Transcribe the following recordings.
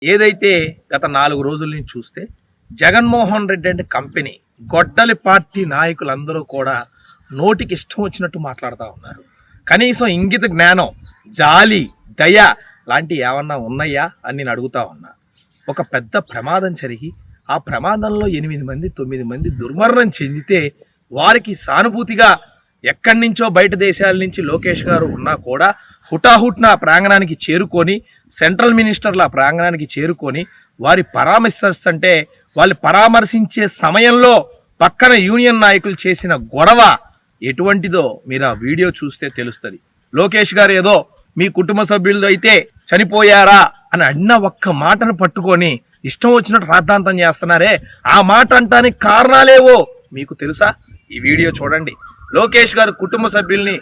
ఏదైతే గత 4 రోజుల నుంచి చూస్తే జగన్మోహన్ రెడ్డి అంటే కంపెనీ గొడ్డలి పార్టీ నాయకులందరూ కూడా నోటికి ఇష్టం వచ్చినట్టు మాట్లాడుతూ ఉన్నారు. కనీసం ఇంగిత జ్ఞానం, జాలి, దయ లాంటి ఏమన్నా ఉన్నాయా అని నేను అడుగుతా ఉన్నా. ఒక పెద్ద ప్రమాదం జరిగి ఆ ప్రమాదంలో 8 మంది 9 మంది దుర్మరణం చెందితే వారికి సానుభూతిగా ఎక్కడి నుంచో బయట దేశాల నుంచి లోకేష్ గారు ఉన్నా కూడా హుటాహుట్న ప్రాంగణానికి చేరుకొని సెంట్రల్ మినిస్టర్ల ప్రాంగణానికి చేరుకొని వారి పరామర్శిస్తుంటే వాళ్ళు పరామర్శించే సమయంలో పక్కన యూనియన్ నాయకులు చేసిన గొడవ ఎటువంటిదో మీరు ఆ వీడియో చూస్తే తెలుస్తుంది. లోకేష్ గారు ఏదో మీ కుటుంబ సభ్యులతో అయితే చనిపోయారా అని అన్న ఒక్క మాటను పట్టుకొని ఇష్టం వచ్చినట్టు రాద్ధాంతం చేస్తున్నారే, ఆ మాట అంటానికి కారణాలేవో మీకు తెలుసా? ఈ వీడియో చూడండి. లోకేష్ గారు కుటుంబ సభ్యుల్ని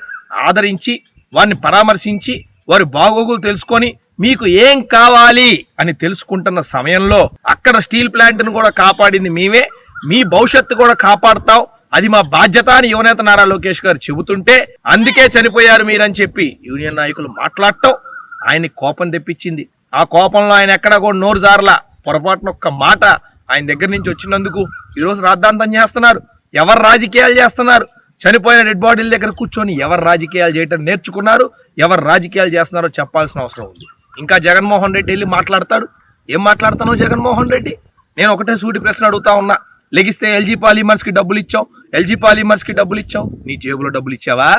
ఆదరించి వారిని పరామర్శించి వారి బాగోగులు తెలుసుకొని మీకు ఏం కావాలి అని తెలుసుకుంటున్న సమయంలో అక్కడ స్టీల్ ప్లాంట్ను కూడా కాపాడింది మేమే, మీ భవిష్యత్తు కూడా కాపాడుతాం, అది మా బాధ్యత అని యువనేత నారా లోకేష్ గారు చెబుతుంటే అందుకే చనిపోయారు మీరని చెప్పి యూనియన్ నాయకులు మాట్లాడటం ఆయన్ని కోపం తెప్పించింది. ఆ కోపంలో ఆయన ఎక్కడ కూడా నోరు జారలా. పొరపాటున ఒక్క మాట ఆయన దగ్గర నుంచి వచ్చినందుకు ఈరోజు రాద్ధాంతం చేస్తున్నారు. ఎవరు రాజకీయాలు చేస్తున్నారు? చనిపోయిన డెడ్ బాడీల దగ్గర కూర్చొని ఎవరు రాజకీయాలు చేయటం నేర్చుకున్నారు, ఎవరు రాజకీయాలు చేస్తున్నారో చెప్పాల్సిన అవసరం ఉంది. ఇంకా జగన్మోహన్ రెడ్డి వెళ్ళి మాట్లాడతాడు. ఏం మాట్లాడతానో జగన్మోహన్ రెడ్డి? నేను ఒకటే సూటి ప్రశ్న అడుగుతా ఉన్నా. లెగిస్తే ఎల్జీ పాలిమర్స్కి డబ్బులు ఇచ్చావు, ఎల్జీ పాలిమర్స్కి డబ్బులు ఇచ్చావు, నీ జేబులో డబ్బులు ఇచ్చావా?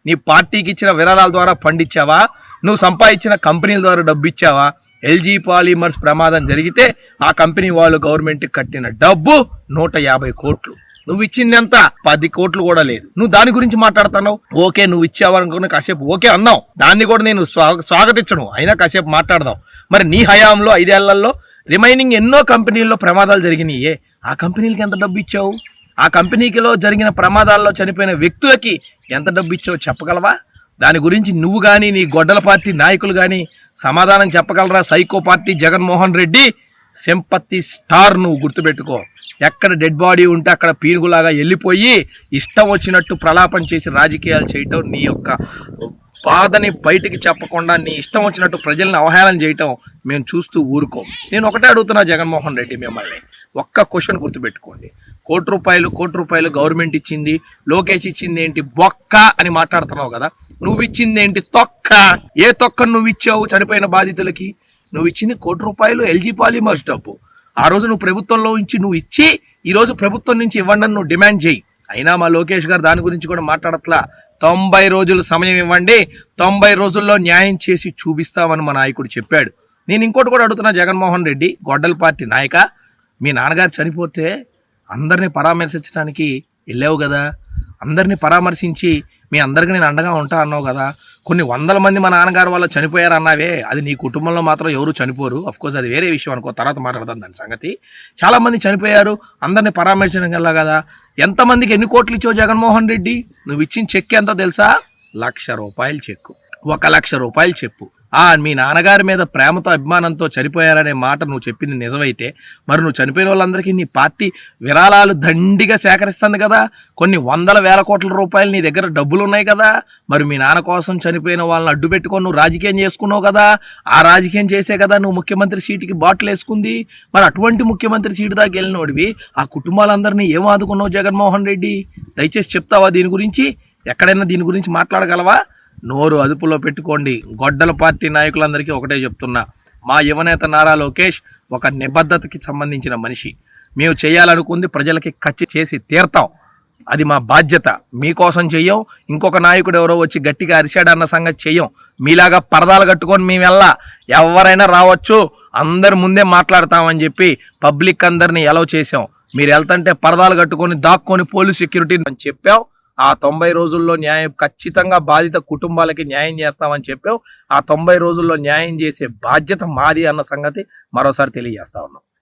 నీ పార్టీకి ఇచ్చిన విరాళాల ద్వారా ఫండ్ ఇచ్చావా? నువ్వు సంపాదించిన కంపెనీల ద్వారా డబ్బు ఇచ్చావా? ఎల్జీ పాలిమర్స్ ప్రమాదం జరిగితే ఆ కంపెనీ వాళ్ళు గవర్నమెంట్కి కట్టిన డబ్బు 150 కోట్లు. నువ్వు ఇచ్చింది ఎంత? 10 కోట్లు కూడా లేదు. నువ్వు దాని గురించి మాట్లాడుతున్నావు. ఓకే, నువ్వు ఇచ్చావనుకున్న కాసేపు ఓకే అన్నావు, దాన్ని కూడా నేను స్వాగతించను, అయినా కాసేపు మాట్లాడదాం. మరి నీ హయాంలో 5 ఏళ్లలో రిమైనింగ్ ఎన్నో కంపెనీల్లో ప్రమాదాలు జరిగినాయే, ఆ కంపెనీలకి ఎంత డబ్బు ఇచ్చావు? ఆ కంపెనీకిలో జరిగిన ప్రమాదాల్లో చనిపోయిన వ్యక్తులకి ఎంత డబ్బు ఇచ్చావు చెప్పగలవా? దాని గురించి నువ్వు కానీ నీ గొడ్డల పార్టీ నాయకులు కానీ సమాధానం చెప్పగలరా? Psycho party Jaganmohan Reddy sympathy star. నువ్వు గుర్తుపెట్టుకో, ఎక్కడ డెడ్ బాడీ ఉంటే అక్కడ పీనుగులాగా వెళ్ళిపోయి ఇష్టం వచ్చినట్టు ప్రలాపం చేసి రాజకీయాలు చేయటం, నీ యొక్క బాధని బయటికి చెప్పకుండా నీ ఇష్టం వచ్చినట్టు ప్రజల్ని అవహేళన చేయటం మేము చూస్తూ ఊరుకోం. నేను ఒకటే అడుగుతున్నా జగన్మోహన్ రెడ్డి మిమ్మల్ని, ఒక్క క్వశ్చన్ గుర్తుపెట్టుకోండి. కోటి రూపాయలు గవర్నమెంట్ ఇచ్చింది, లోకేష్ ఇచ్చింది ఏంటి బొక్క అని మాట్లాడుతున్నావు కదా. నువ్వు ఇచ్చింది ఏంటి? తొక్క. ఏ తొక్కను నువ్వు ఇచ్చావు చనిపోయిన బాధితులకి? నువ్వు ఇచ్చింది ₹1 కోటి ఎల్జీ పాలిమర్స్ డబ్బు. ఆ రోజు నువ్వు ప్రభుత్వంలో నువ్వు ఇచ్చి ఈరోజు ప్రభుత్వం నుంచి ఇవ్వండి అని నువ్వు డిమాండ్ చేయి. అయినా మా లోకేష్ గారు దాని గురించి కూడా మాట్లాడట్లా. 90 రోజులు సమయం ఇవ్వండి, 90 రోజుల్లో న్యాయం చేసి చూపిస్తామని మా నాయకుడు చెప్పాడు. నేను ఇంకోటి కూడా అడుగుతున్నా జగన్మోహన్ రెడ్డి, గొడ్డల పార్టీ నాయక, మీ నాన్నగారు చనిపోతే అందరినీ పరామర్శించడానికి వెళ్ళావు కదా, అందరినీ పరామర్శించి మీ అందరికీ నేను అండగా ఉంటా అన్నావు కదా. కొన్ని 100 మంది మా నాన్నగారు వాళ్ళు చనిపోయారు అన్నావే, అది నీ కుటుంబంలో మాత్రం ఎవరు చనిపోరు. అఫ్కోర్స్ అది వేరే విషయం అనుకో, తర్వాత మాట్లాడదాం దాని సంగతి. చాలామంది చనిపోయారు, అందరినీ పరామర్శించడం వెళ్ళా కదా. ఎంతమందికి ఎన్ని కోట్లు ఇచ్చావు జగన్మోహన్ రెడ్డి? నువ్వు ఇచ్చిన చెక్ ఎంతో తెలుసా? ₹1,00,000 చెక్కు. ₹1,00,000 చెప్పు. మీ నాన్నగారి మీద ప్రేమతో అభిమానంతో చనిపోయారనే మాట నువ్వు చెప్పింది నిజమైతే మరి నువ్వు చనిపోయిన వాళ్ళందరికీ నీ పార్టీ విరాళాలు దండిగా సేకరిస్తుంది కదా. కొన్ని 100,000 కోట్ల రూపాయలు నీ దగ్గర డబ్బులు ఉన్నాయి కదా. మరి మీ నాన్న కోసం చనిపోయిన వాళ్ళని అడ్డు పెట్టుకొని నువ్వు రాజకీయం చేసుకున్నావు కదా. ఆ రాజకీయం చేసే కదా నువ్వు ముఖ్యమంత్రి సీటుకి బాటిల్ వేసుకుంది. మరి అటువంటి ముఖ్యమంత్రి సీటు దాకా వెళ్ళినోడివి ఆ కుటుంబాలందరినీ ఏం ఆదుకున్నావు జగన్మోహన్ రెడ్డి? దయచేసి చెప్తావా దీని గురించి? ఎక్కడైనా దీని గురించి మాట్లాడగలవా? నోరు అదుపులో పెట్టుకోండి. గొడ్డల పార్టీ నాయకులందరికీ ఒకటే చెప్తున్నా, మా యువనేత నారా లోకేష్ ఒక నిబద్ధతకి సంబంధించిన మనిషి. మేము చేయాలనుకుంది ప్రజలకి ఖర్చు చేసి తీరతాం, అది మా బాధ్యత. మీకోసం చెయ్యం, ఇంకొక నాయకుడు ఎవరో వచ్చి గట్టిగా అరిశాడన్న సంగతి చెయ్యం. మీలాగా పరదాలు కట్టుకొని మేము ఎవరైనా రావచ్చు, అందరి ముందే మాట్లాడతామని చెప్పి పబ్లిక్ అందరినీ ఎలవ్ చేసాం. మీరు వెళ్తుంటే పరదాలు కట్టుకొని దాక్కొని పోలీస్ సెక్యూరిటీ అని చెప్పాం. ఆ 90 రోజుల్లో న్యాయం ఖచ్చితంగా బాధిత కుటుంబాలకి న్యాయం చేస్తామని చెప్పావు. ఆ 90 రోజుల్లో న్యాయం చేసే బాధ్యత మాది అన్న సంగతి మరోసారి తెలియజేస్తా ఉన్నాం.